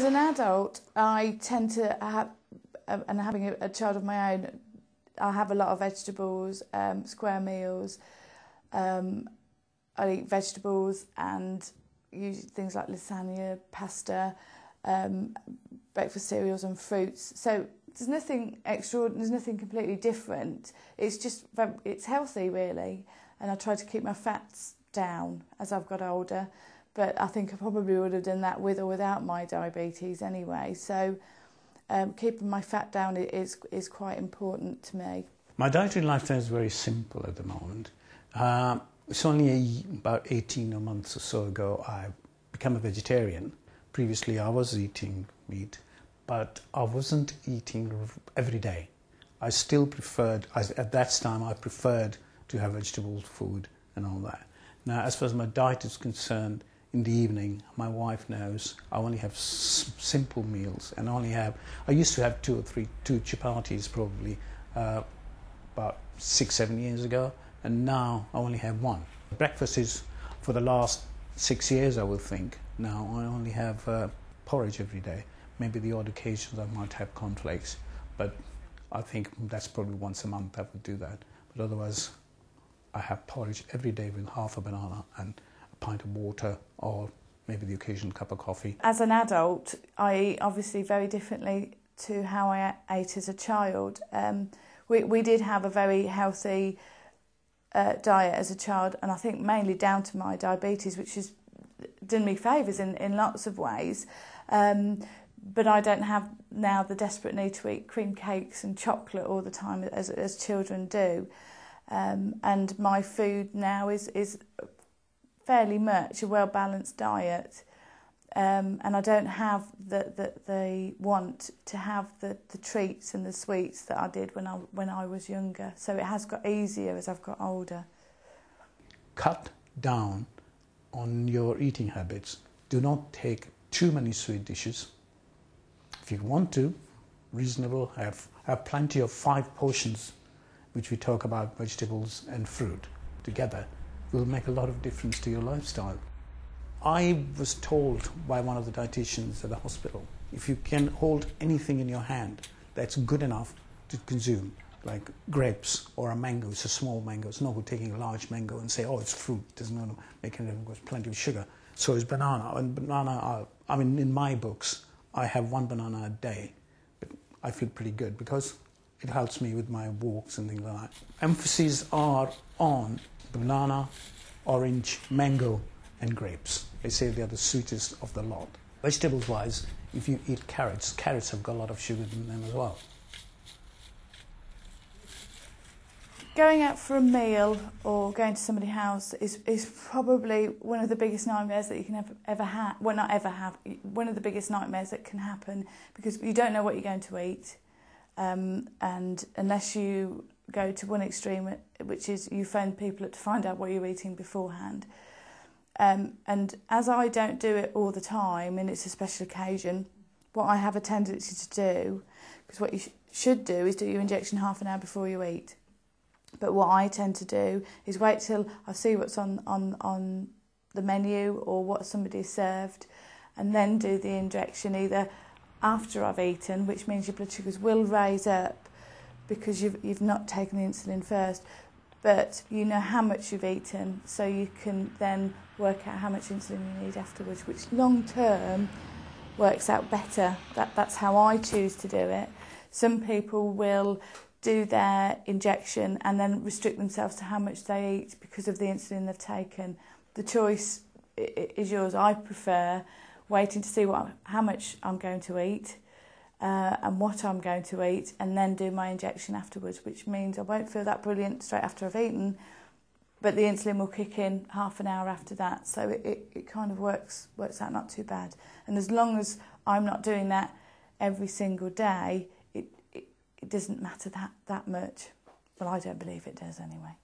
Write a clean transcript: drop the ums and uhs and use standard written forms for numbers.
As an adult, I tend to have, and having a child of my own, I have a lot of vegetables, square meals. I eat vegetables and use things like lasagna, pasta, breakfast cereals and fruits. So there's nothing extraordinary, there's nothing completely different. It's just, it's healthy really. And I try to keep my fats down as I've got older. But I think I probably would have done that with or without my diabetes anyway. So keeping my fat down is quite important to me. My dietary lifestyle is very simple at the moment. It's only about 18 months or so ago I became a vegetarian. Previously I was eating meat, but I wasn't eating every day. I still preferred, at that time I preferred to have vegetable food and all that. Now as far as my diet is concerned, in the evening, my wife knows I only have simple meals and I used to have two chapatis probably about 6-7 years ago, and now I only have one. Breakfast is for the last 6 years, I would think. Now I only have porridge every day. Maybe the odd occasions I might have cornflakes, but I think that's probably once a month I would do that. But otherwise, I have porridge every day with half a banana and a pint of water, or maybe the occasional cup of coffee. As an adult, I eat obviously very differently to how I ate as a child. We did have a very healthy diet as a child, and I think mainly down to my diabetes, which has done me favours in lots of ways. But I don't have now the desperate need to eat cream cakes and chocolate all the time as children do. And my food now is fairly much a well-balanced diet. And I don't have the want to have the treats and the sweets that I did when I was younger. So it has got easier as I've got older. Cut down on your eating habits. Do not take too many sweet dishes. If you want to, reasonable, have plenty of 5 portions, which we talk about vegetables and fruit together, will make a lot of difference to your lifestyle. I was told by one of the dietitians at the hospital, if you can hold anything in your hand that's good enough to consume, like grapes or a mango, it's a small mango, it's no good taking a large mango and say, oh, it's fruit, it doesn't make any difference, plenty of sugar. So is banana. And banana, I mean, in my books, I have 1 banana a day, but I feel pretty good because it helps me with my walks and things like that. Emphases are on banana, orange, mango, and grapes. They say they're the sweetest of the lot. Vegetables-wise, if you eat carrots have got a lot of sugar in them as well. Going out for a meal or going to somebody's house is probably one of the biggest nightmares that you can ever have. Well, not ever have. One of the biggest nightmares that can happen, because you don't know what you're going to eat. And unless you go to one extreme, which is you phone people up to find out what you're eating beforehand. And as I don't do it all the time and it's a special occasion, what I have a tendency to do, because what you should do is do your injection half an hour before you eat. But what I tend to do is wait till I see what's on the menu or what somebody's served, and then do the injection either after I've eaten, which means your blood sugars will raise up because you've not taken the insulin first, but you know how much you've eaten, so you can then work out how much insulin you need afterwards, which long term works out better. That's how I choose to do it. Some people will do their injection and then restrict themselves to how much they eat because of the insulin they've taken. The choice is yours. I prefer waiting to see how much I'm going to eat and what I'm going to eat, and then do my injection afterwards, which means I won't feel that brilliant straight after I've eaten, but the insulin will kick in half an hour after that. So it kind of works out not too bad. And as long as I'm not doing that every single day, it doesn't matter that much. Well, I don't believe it does anyway.